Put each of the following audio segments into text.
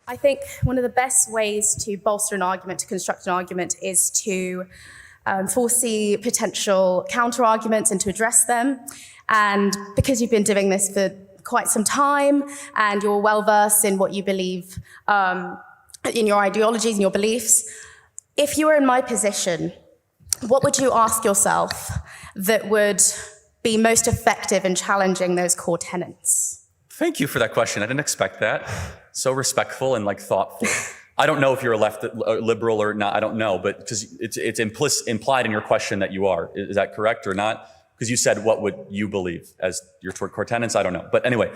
I think one of the best ways to bolster an argument, to construct an argument, is to foresee potential counter-arguments and to address them. And because you've been doing this for quite some time and you're well-versed in what you believe, in your ideologies and your beliefs, if you were in my position, what would you ask yourself that would be most effective in challenging those core tenets? Thank you for that question. I didn't expect that. So respectful and thoughtful. I don't know if you're a liberal or not. I don't know, but because it's implied in your question that you are. Is that correct or not? Because you said, what would you believe as your core tenets? I don't know. But anyway,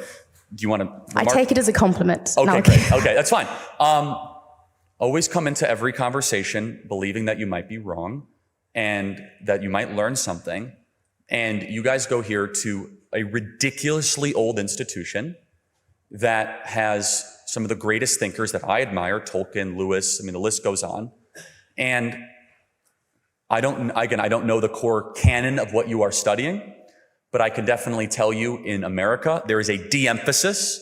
do you want to remark? I take it as a compliment. Okay, great. Okay, that's fine. Always come into every conversation believing that you might be wrong and that you might learn something. And you guys go here to a ridiculously old institution that has some of the greatest thinkers that I admire, Tolkien, Lewis, the list goes on. And I don't know the core canon of what you are studying, but I can definitely tell you in America, there is a de-emphasis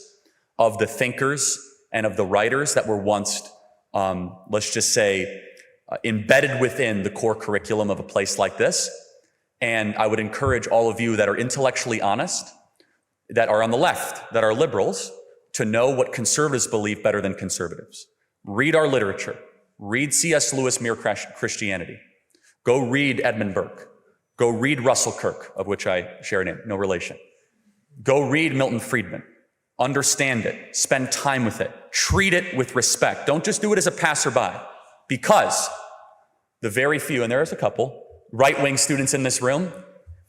of the thinkers and of the writers that were once, let's just say, embedded within the core curriculum of a place like this. And I would encourage all of you that are intellectually honest, that are on the left, that are liberals, to know what conservatives believe better than conservatives. Read our literature. Read C.S. Lewis' Mere Christianity. Go read Edmund Burke. Go read Russell Kirk, of which I share a name, no relation. Go read Milton Friedman. Understand it. Spend time with it. Treat it with respect. Don't just do it as a passerby. Because the very few, and there's a couple, right-wing students in this room,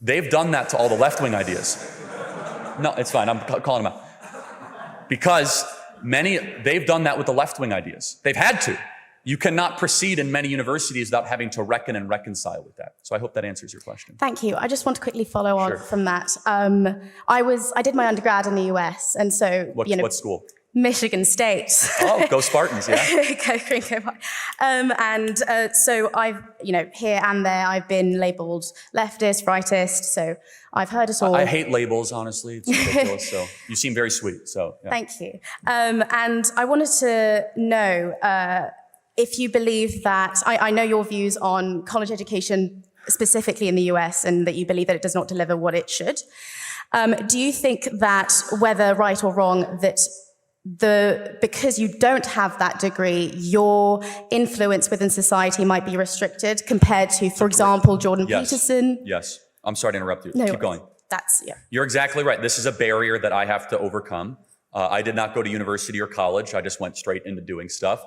they've done that to all the left-wing ideas. No, it's fine. I'm calling them out. Because they've done that with the left-wing ideas. They've had to. You cannot proceed in many universities without having to reckon and reconcile with that. So I hope that answers your question. Thank you. I just want to quickly follow on from that. I did my undergrad in the US, and so what school? Michigan State. Oh, go Spartans, yeah. Go Green, go White. So I've, here and there, I've been labeled leftist, rightist, so I've heard it all. I hate labels, honestly. It's ridiculous, so you seem very sweet, so yeah. Thank you. And I wanted to know if you believe that, I know your views on college education specifically in the US and that you believe that it does not deliver what it should. Do you think that, whether right or wrong, that because you don't have that degree, your influence within society might be restricted compared to, for example, Jordan Peterson? Yes. I'm sorry to interrupt you. No, keep going. Yeah. You're exactly right. This is a barrier that I have to overcome. I did not go to university or college. I just went straight into doing stuff.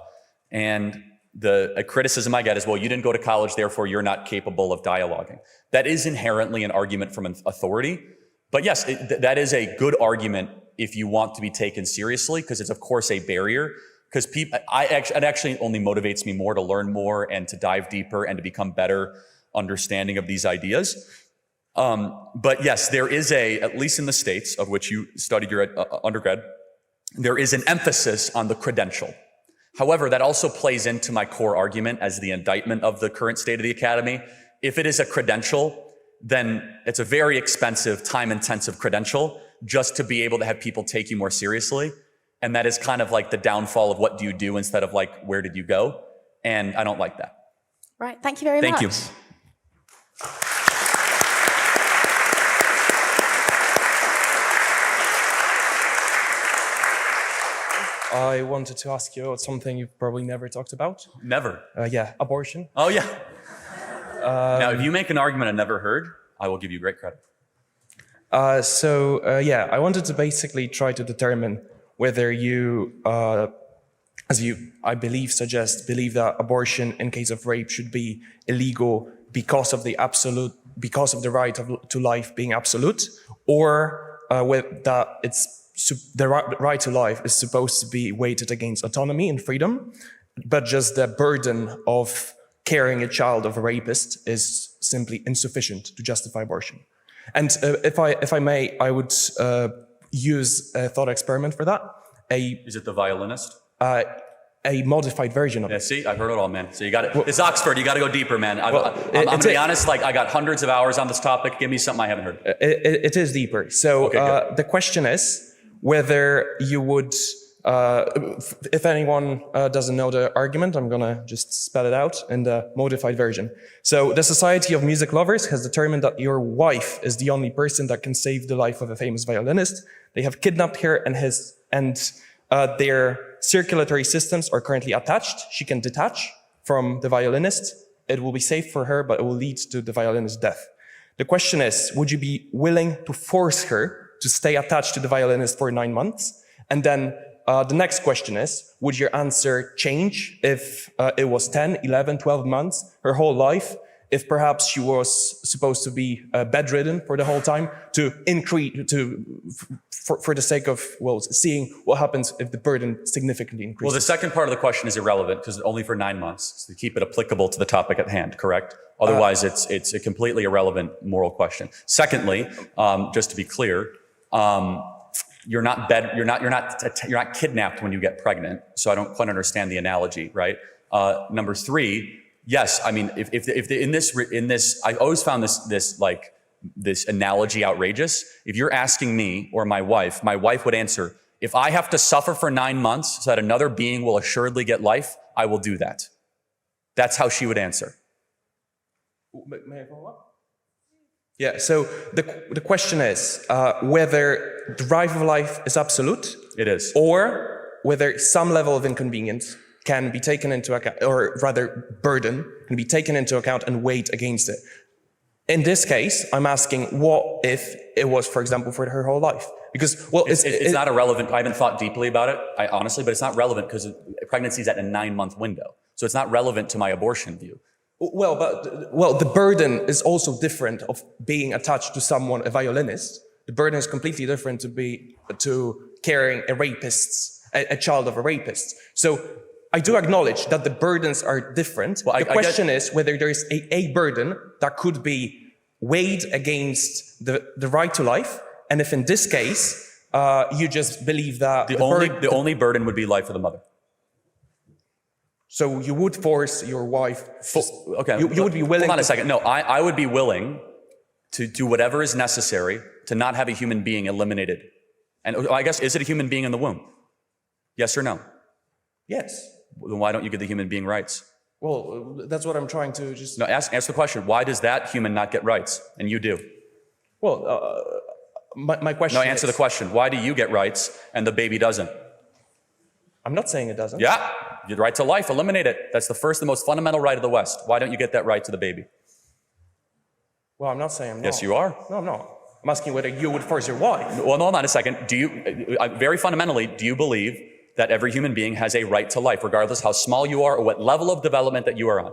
And a criticism I get is, well, you didn't go to college, therefore you're not capable of dialoguing. That is inherently an argument from an authority. But yes, that is a good argument if you want to be taken seriously, because it's of course a barrier. Because it actually only motivates me more to learn more and to dive deeper and to become better understanding of these ideas. But yes, there is at least in the States, of which you studied your undergrad, there is an emphasis on the credential. However, that also plays into my core argument as the indictment of the current state of the academy. If it is a credential, then it's a very expensive, time-intensive credential just to be able to have people take you more seriously. And that is kind of like the downfall of what do you do instead of where did you go? And I don't like that. Right, thank you very much. Thank you. I wanted to ask you something you've probably never talked about. Never? Yeah, abortion. Oh, yeah. Now, if you make an argument I never heard, I will give you great credit. I wanted to basically try to determine whether you, as you, I believe, believe that abortion in case of rape should be illegal because of the right to life being absolute, or that the right to life is supposed to be weighted against autonomy and freedom, but just the burden of carrying a child of a rapist is simply insufficient to justify abortion. And if I may, I would use a thought experiment for that. Is it The Violinist? A modified version of it. Yeah, see, I've heard it all, man. So you got it. It's Oxford. You got to go deeper, man. I'm going to be honest. I got hundreds of hours on this topic. Give me something I haven't heard. It is deeper. So okay, the question is whether you would If anyone doesn't know the argument, I'm gonna just spell it out in the modified version. So the Society of Music Lovers has determined that your wife is the only person that can save the life of a famous violinist. They have kidnapped her and their circulatory systems are currently attached. She can detach from the violinist. It will be safe for her, but it will lead to the violinist's death. The question is, would you be willing to force her to stay attached to the violinist for 9 months? And then the next question is, would your answer change if it was 10, 11, 12 months, her whole life? If perhaps she was supposed to be bedridden for the whole time to increase, for the sake of, well, seeing what happens if the burden significantly increases? Well, the second part of the question is irrelevant because it's only for 9 months to keep it applicable to the topic at hand, correct? Otherwise, it's a completely irrelevant moral question. Secondly, just to be clear, you're not kidnapped when you get pregnant, so I don't quite understand the analogy, right? Number three, yes, I mean, if in this, I always found this analogy outrageous. If you're asking me or my wife would answer, if I have to suffer for 9 months so that another being will assuredly get life, I will do that. That's how she would answer. May I follow up? Yeah, so the question is whether the right of life is absolute. It is. Or whether some level of inconvenience can be taken into account, or rather burden can be taken into account and weighed against it. In this case, I'm asking what if it was, for example, for her whole life? Because, well, it's not irrelevant. I haven't thought deeply about it, honestly, but it's not relevant because pregnancy is at a 9-month window. So it's not relevant to my abortion view. Well, the burden is also different of being attached to someone, a violinist. The burden is completely different to carrying a child of a rapist. So I do acknowledge that the burdens are different. Well, the question is whether there is a burden that could be weighed against the right to life. And if in this case, you just believe that the only burden would be life of the mother. So you would force your wife, okay. You would be willing. Hold on a second. No, I would be willing to do whatever is necessary to not have a human being eliminated. And I guess, is it a human being in the womb? Yes or no? Yes. Then why don't you give the human being rights? Well, that's what I'm trying to just... No, ask the question. Why does that human not get rights and you do? Well, my question No, answer the question. Why do you get rights and the baby doesn't? I'm not saying it doesn't. Yeah. Your right to life, eliminate it. That's the first and most fundamental right of the West. Why don't you get that right to the baby? Well, I'm not saying I'm not. Yes, you are. No, I'm not. I'm asking whether you would force your wife. Well, no, hold on a second. Very fundamentally, do you believe that every human being has a right to life, regardless how small you are or what level of development that you are on?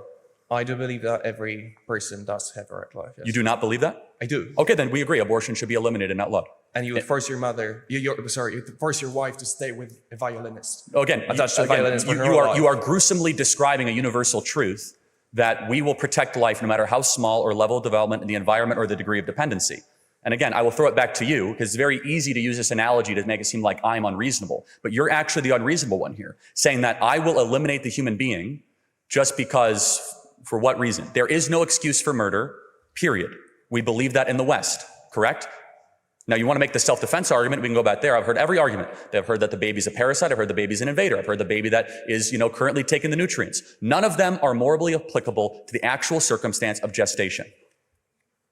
I do believe that every person does have a right to life, yes. You do not believe that? I do. Okay, then we agree. Abortion should be eliminated, not allowed. And you would force your mother, you'd force your wife to stay with a violinist. Again, you are gruesomely describing a universal truth that we will protect life no matter how small or level of development in the environment or the degree of dependency. And again, I will throw it back to you because it's very easy to use this analogy to make it seem like I'm unreasonable. But you're actually the unreasonable one here, saying that I will eliminate the human being just because, for what reason? There is no excuse for murder, period. We believe that in the West, correct? Now, you want to make the self-defense argument, we can go back there. I've heard every argument. I've heard that the baby's a parasite. I've heard the baby's an invader. I've heard the baby that is, currently taking the nutrients. None of them are morally applicable to the actual circumstance of gestation,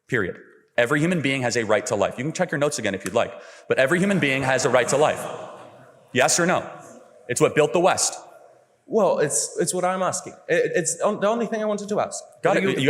period. Every human being has a right to life. You can check your notes again if you'd like, but every human being has a right to life. Yes or no? It's what built the West. Well, it's what I'm asking. It's the only thing I wanted to ask. Got it. You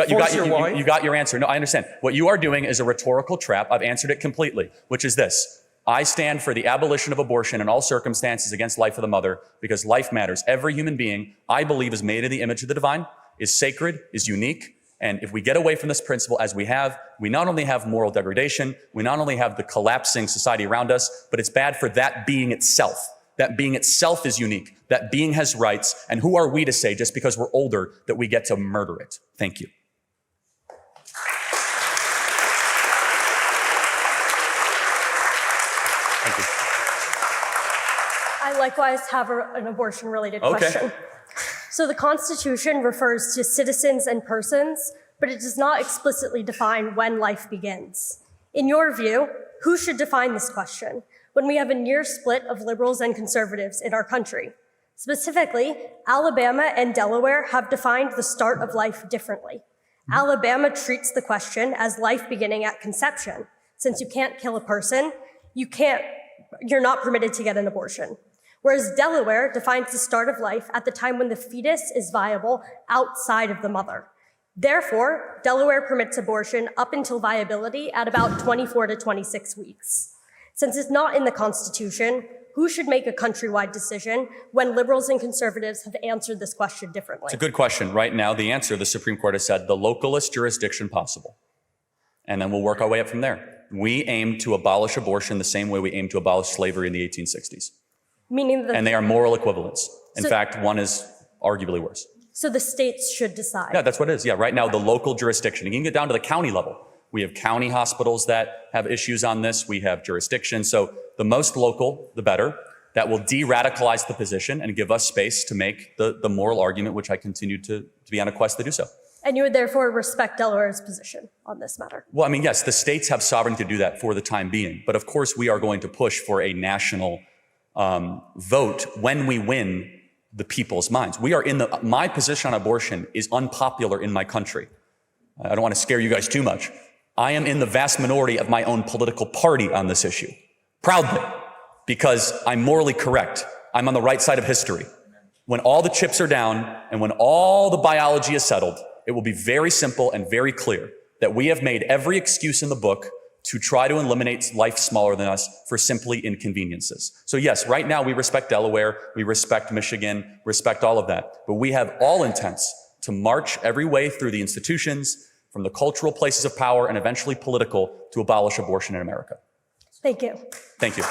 got your answer. No, I understand. What you are doing is a rhetorical trap. I've answered it completely, which is this. I stand for the abolition of abortion in all circumstances against life of the mother because life matters. Every human being, I believe, is made in the image of the divine, is sacred, is unique. And if we get away from this principle as we have, we not only have moral degradation, we not only have the collapsing society around us, but it's bad for that being itself. That being itself is unique. That being has rights. And who are we to say, just because we're older, that we get to murder it? Thank you. Thank you. I likewise have an abortion-related question. So the Constitution refers to citizens and persons, but it does not explicitly define when life begins. In your view, who should define this question? when we have a near split of liberals and conservatives in our country. Specifically, Alabama and Delaware have defined the start of life differently. Alabama treats the question as life beginning at conception. Since you can't kill a person, you're not permitted to get an abortion. Whereas Delaware defines the start of life at the time when the fetus is viable outside of the mother. Therefore, Delaware permits abortion up until viability at about 24 to 26 weeks. Since it's not in the Constitution, who should make a countrywide decision when liberals and conservatives have answered this question differently? It's a good question. Right now, the answer, the Supreme Court has said, the localist jurisdiction possible. And then we'll work our way up from there. We aim to abolish abortion the same way we aim to abolish slavery in the 1860s. Meaning and they are moral equivalents. In fact, one is arguably worse. So the states should decide. Yeah, that's what it is. Yeah, right now, the local jurisdiction. You can get down to the county level. We have county hospitals that have issues on this. We have jurisdiction. So the most local, the better. That will de-radicalize the position and give us space to make the moral argument, which I continue to be on a quest to do so. And you would therefore respect Delaware's position on this matter? Well, I mean, yes, the states have sovereignty to do that for the time being. But of course, we are going to push for a national vote when we win the people's minds. We are my position on abortion is unpopular in my country. I don't want to scare you guys too much. I am in the vast minority of my own political party on this issue. Proudly. Because I'm morally correct. I'm on the right side of history. When all the chips are down and when all the biology is settled, it will be very simple and very clear that we have made every excuse in the book to try to eliminate life smaller than us for simply inconveniences. So yes, right now we respect Delaware, we respect Michigan, respect all of that. But we have all intents to march every way through the institutions, from the cultural places of power and eventually political, to abolish abortion in America. Thank you. Thank you.